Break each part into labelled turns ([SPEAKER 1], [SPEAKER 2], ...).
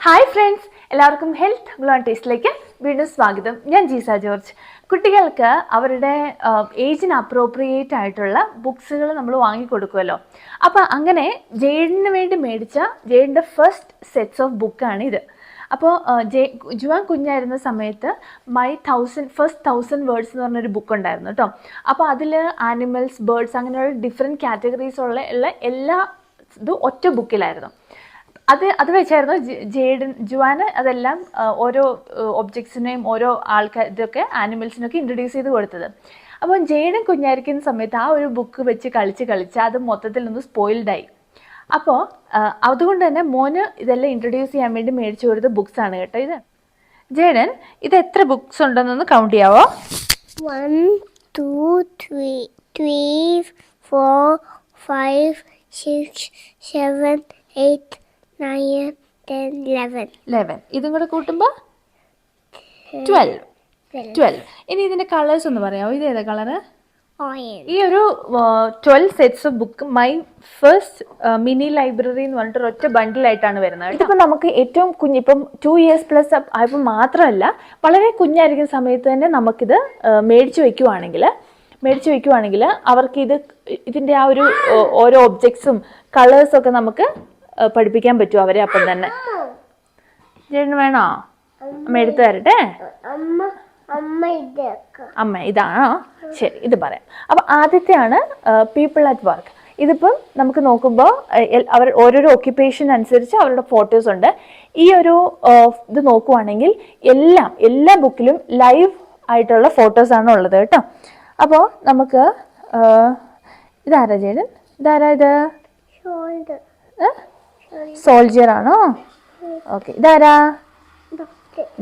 [SPEAKER 1] Hi friends, എല്ലാവർക്കും health glow and ടേസ്റ്റിലേക്ക് വീണ്ടും സ്വാഗതം. ഞാൻ ജീസ ജോർജ്. കുട്ടികൾക്ക് അവരുടെ ഏജിന് അപ്രോപ്രിയേറ്റ് ആയിട്ടുള്ള ബുക്സുകൾ നമ്മൾ വാങ്ങിക്കൊടുക്കുമല്ലോ. അപ്പോൾ അങ്ങനെ ജെയ്ഡിന് വേണ്ടി മേടിച്ച ജെയ്ഡിൻ്റെ ഫസ്റ്റ് സെറ്റ്സ് ഓഫ് ബുക്കാണ് ഇത്. അപ്പോൾ ജുവാൻ കുഞ്ഞായിരുന്ന സമയത്ത് ഫസ്റ്റ് 1000 വേർഡ്സ് എന്ന് പറഞ്ഞൊരു ബുക്ക് ഉണ്ടായിരുന്നു കേട്ടോ. അപ്പോൾ അതിൽ ആനിമൽസ്, ബേർഡ്സ് അങ്ങനെയുള്ള ഡിഫറെൻറ്റ് കാറ്റഗറീസ് ഉള്ള എല്ലാ ഇതും ഒറ്റ ബുക്കിലായിരുന്നു. അത് വെച്ചായിരുന്നു ജുവാന് അതെല്ലാം ഓരോ ഒബ്ജക്ട്സിനെയും ഓരോ ഇതൊക്കെ ആനിമൽസിനൊക്കെ ഇൻട്രൊഡ്യൂസ് ചെയ്ത് കൊടുത്തത്. അപ്പോൾ ജെയ്ഡൻ കുഞ്ഞായിരിക്കുന്ന സമയത്ത് ആ ഒരു ബുക്ക് വെച്ച് കളിച്ച് അത് മൊത്തത്തിൽ ഒന്ന് സ്പോയിൽഡായി. അപ്പോൾ അതുകൊണ്ട് തന്നെ മോന് ഇതെല്ലാം ഇൻട്രൊഡ്യൂസ് ചെയ്യാൻ വേണ്ടി മേടിച്ചു കൊടുത്ത ബുക്സ് ആണ് കേട്ടോ ഇത്. ജെയ്ഡൻ, ഇത് എത്ര ബുക്സ് ഉണ്ടെന്നൊന്ന് കൗണ്ട് ചെയ്യാവോ?
[SPEAKER 2] 1 2 3 4 5 6 7 8 9 10 11.
[SPEAKER 1] ഇതും കൂടെ കൂട്ടുമ്പോൾ 12. ഇനി ഇതിൻ്റെ കളേഴ്സ് ഒന്ന് പറയാമോ? ഇത് ഏതാ കളറ്? ഈ ഒരു 12 sets of book my first mini library എന്ന് പറഞ്ഞിട്ട് ഒറ്റ ബണ്ടിലായിട്ടാണ് വരുന്നത്. ഇതിപ്പോൾ നമുക്ക് ഏറ്റവും ഇപ്പം 2 years പ്ലസ് ആയപ്പോൾ മാത്രമല്ല, വളരെ കുഞ്ഞായിരിക്കുന്ന സമയത്ത് തന്നെ നമുക്കിത് മേടിച്ചു വയ്ക്കുവാണെങ്കിൽ അവർക്ക് ഇതിൻ്റെ ആ ഒരു ഓരോ ഒബ്ജക്ട്സും കളേഴ്സൊക്കെ നമുക്ക് പഠിപ്പിക്കാൻ പറ്റും അവരെ അപ്പം തന്നെ. ചേട്ടന് വേണോ? അമ്മ എടുത്തു തരട്ടെ. അമ്മ ഇതാണോ? ശരി, ഇത് പറയാം. അപ്പം ആദ്യത്തെയാണ് പീപ്പിൾ അറ്റ് വർക്ക്. ഇതിപ്പം നമുക്ക് നോക്കുമ്പോൾ അവർ ഓരോരോ ഓക്യുപ്പേഷൻ അനുസരിച്ച് അവരുടെ ഫോട്ടോസ് ഉണ്ട്. ഈ ഒരു ഇത് നോക്കുവാണെങ്കിൽ എല്ലാ ബുക്കിലും ലൈവ് ആയിട്ടുള്ള ഫോട്ടോസാണ് ഉള്ളത് കേട്ടോ. അപ്പോൾ നമുക്ക് ഇതാരാ ചേട്ടൻ? ഇതാരാ ഇത്? സോൾജിയർ ആണോ? ഓക്കെ. ഇതാരാ?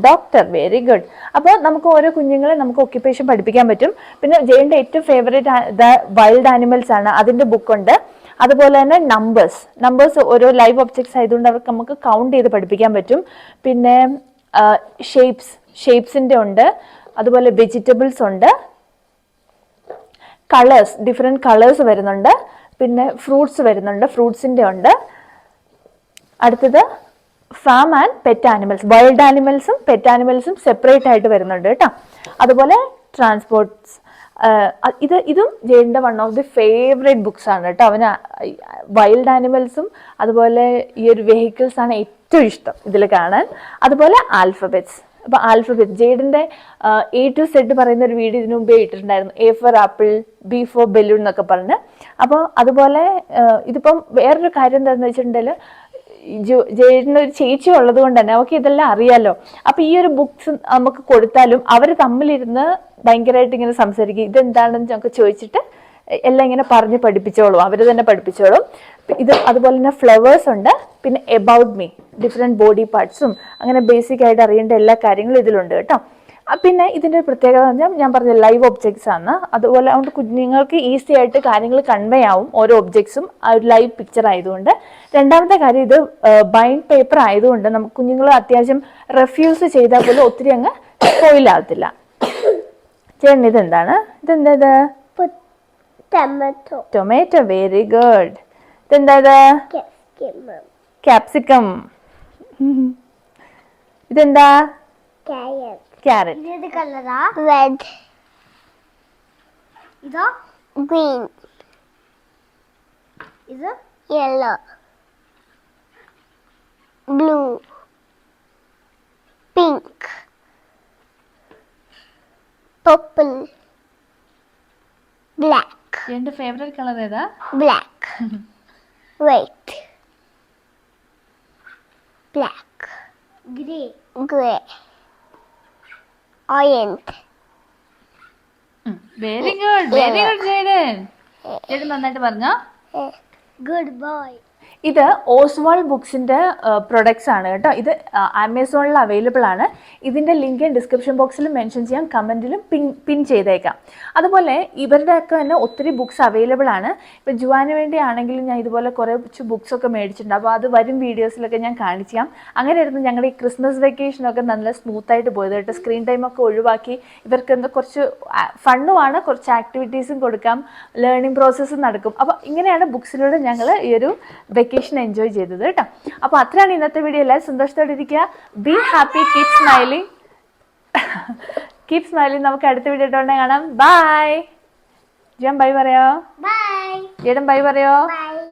[SPEAKER 1] ഡോക്ടർ. Very good. അപ്പോൾ നമുക്ക് ഓരോ കുഞ്ഞുങ്ങളെ നമുക്ക് ഒക്യുപ്പേഷൻ പഠിപ്പിക്കാൻ പറ്റും. പിന്നെ ജെയിൻ്റെ ഏറ്റവും ഫേവറേറ്റ് വൈൽഡ് ആനിമൽസ് ആണ്, അതിൻ്റെ ബുക്കുണ്ട്. അതുപോലെ തന്നെ നമ്പേഴ്സ് ഓരോ ലൈവ് ഒബ്ജക്ട്സ് ആയതുകൊണ്ട് അവർക്ക് നമുക്ക് കൗണ്ട് ചെയ്ത് പഠിപ്പിക്കാൻ പറ്റും. പിന്നെ ഷേപ്സിൻ്റെ ഉണ്ട്. അതുപോലെ വെജിറ്റബിൾസ് ഉണ്ട്. ഡിഫറെൻറ്റ് കളേഴ്സ് വരുന്നുണ്ട്. പിന്നെ ഫ്രൂട്ട്സ് വരുന്നുണ്ട്, ഫ്രൂട്ട്സിൻ്റെ ഉണ്ട്. അടുത്തത് farm and pet animals. Wild ആനിമൽസും പെറ്റ് ആനിമൽസും സെപ്പറേറ്റ് ആയിട്ട് വരുന്നുണ്ട് കേട്ടോ. അതുപോലെ ട്രാൻസ്പോർട്ട്സ്. ഇതും ജെയിൻ്റെ one of the favourite books ആണ് കേട്ടോ. അവന് വൈൽഡ് ആനിമൽസും അതുപോലെ ഈ ഒരു വെഹിക്കിൾസാണ് ഏറ്റവും ഇഷ്ടം ഇതിൽ കാണാൻ. അതുപോലെ ആൽഫബറ്റ്സ്. അപ്പോൾ ജെയ്ഡിൻ്റെ A to Z പറയുന്ന ഒരു വീഡിയോ ഇതിനു മുമ്പേ ഇട്ടിട്ടുണ്ടായിരുന്നു. A for apple, B for balloon എന്നൊക്കെ പറഞ്ഞ്. അപ്പോൾ അതുപോലെ ഇതിപ്പം വേറൊരു കാര്യം എന്താണെന്ന് വെച്ചിട്ടുണ്ടെങ്കിൽ ജെയ്ഡിന് ഒരു ചേച്ചി ഉള്ളത് കൊണ്ട് തന്നെ അവർക്ക് ഇതെല്ലാം അറിയാലോ. അപ്പോൾ ഈ ഒരു ബുക്സ് നമുക്ക് കൊടുത്താലും അവർ തമ്മിലിരുന്ന് ഭയങ്കരമായിട്ട് ഇങ്ങനെ സംസാരിക്കും. ഇതെന്താണെന്ന് നമുക്ക് ചോദിച്ചിട്ട് എല്ലാം ഇങ്ങനെ പറഞ്ഞ് പഠിപ്പിച്ചോളും, അവർ തന്നെ പഠിപ്പിച്ചോളും. ഇത് അതുപോലെ തന്നെ ഫ്ലവേഴ്സ് ഉണ്ട്. പിന്നെ എബൌട്ട് മീ, ഡിഫറെൻറ്റ് ബോഡി പാർട്സും അങ്ങനെ ബേസിക് ആയിട്ട് അറിയേണ്ട എല്ലാ കാര്യങ്ങളും ഇതിലുണ്ട് കേട്ടോ. പിന്നെ ഇതിൻ്റെ പ്രത്യേകത എന്ന് പറഞ്ഞാൽ ഞാൻ പറഞ്ഞ ലൈവ് ഒബ്ജക്ട്സ് ആണ്. അതുപോലെ അതുകൊണ്ട് കുഞ്ഞുങ്ങൾക്ക് ഈസി ആയിട്ട് കാര്യങ്ങൾ കൺവേ ആവും ഓരോ ഒബ്ജക്ട്സും ആ ഒരു ലൈവ് പിക്ചർ ആയതുകൊണ്ട്. രണ്ടാമത്തെ കാര്യം, ഇത് ബൈൻഡ് പേപ്പർ ആയതുകൊണ്ട് നമുക്ക് കുഞ്ഞുങ്ങൾ അത്യാവശ്യം റെഫ്യൂസ് ചെയ്താൽ പോലും ഒത്തിരി അങ്ങ് സ്പോയിലാകത്തില്ല. ചേട്ടൻ ഇതെന്താണ്? ഇതെന്താ ഇത്? ടൊമാറ്റോ. Very good. ഇതെന്താ ഇത്? ക്യാപ്സിക്കം. ഇതെന്താ? ക്യാരറ്റ്.
[SPEAKER 2] Red. ഇതോ? Green. ഇത്? Yellow. Blue. Pink. Purple. Black.
[SPEAKER 1] എൻ്റെ ഫേവറേറ്റ് കളർ ഏതാ?
[SPEAKER 2] Black. White. Black. Gray. Orange.
[SPEAKER 1] Very good Jayden. Jayden നന്നായിട്ട് പറഞ്ഞോ.
[SPEAKER 2] Good boy.
[SPEAKER 1] ഇത് ഓസ്വാൾഡ് ബുക്സിൻ്റെ പ്രൊഡക്ട്സ് ആണ് കേട്ടോ. ഇത് ആമസോണിൽ അവൈലബിൾ ആണ്. ഇതിൻ്റെ ലിങ്ക് ഡിസ്ക്രിപ്ഷൻ ബോക്സിലും മെൻഷൻ ചെയ്യാം, കമൻറ്റിലും പിൻ ചെയ്തേക്കാം. അതുപോലെ ഇവരുടെയൊക്കെ തന്നെ ഒത്തിരി ബുക്സ് അവൈലബിൾ ആണ്. ഇപ്പോൾ ജുവാന് വേണ്ടി ആണെങ്കിലും ഞാൻ ഇതുപോലെ കുറച്ച് ബുക്സൊക്കെ മേടിച്ചിട്ടുണ്ട്. അപ്പോൾ അത് വരും വീഡിയോസിലൊക്കെ ഞാൻ കാണിക്കാം. അങ്ങനെയായിരുന്നു ഞങ്ങളുടെ ഈ ക്രിസ്മസ് വെക്കേഷനൊക്കെ നല്ല സ്മൂത്തായിട്ട് പോയത് കേട്ടോ. സ്ക്രീൻ ടൈമൊക്കെ ഒഴിവാക്കി ഇവർക്ക് എന്താ കുറച്ച് ഫണ്ണുമാണ്, കുറച്ച് ആക്ടിവിറ്റീസും കൊടുക്കാം, ലേണിംഗ് പ്രോസസ്സും നടക്കും. അപ്പോൾ ഇങ്ങനെയാണ് ബുക്സിലൂടെ ഞങ്ങൾ ഈ ഒരു വെക്കേഷൻ എൻജോയ് ചെയ്തത് കേട്ടോ. അപ്പോൾ അത്രയാണ് ഇന്നത്തെ വീഡിയോ. എല്ലാവരും സന്തോഷത്തോടെ ഇരിക്കുക. Be happy, keep smiling. Keep smiling. നമുക്ക് അടുത്ത വീഡിയോ ഇട്ടുകൊണ്ട് കാണാം. ബൈ. ജം ബൈ പറയോ?
[SPEAKER 2] Bye.
[SPEAKER 1] ജേടൻ ബൈ പറയോ?
[SPEAKER 2] Bye.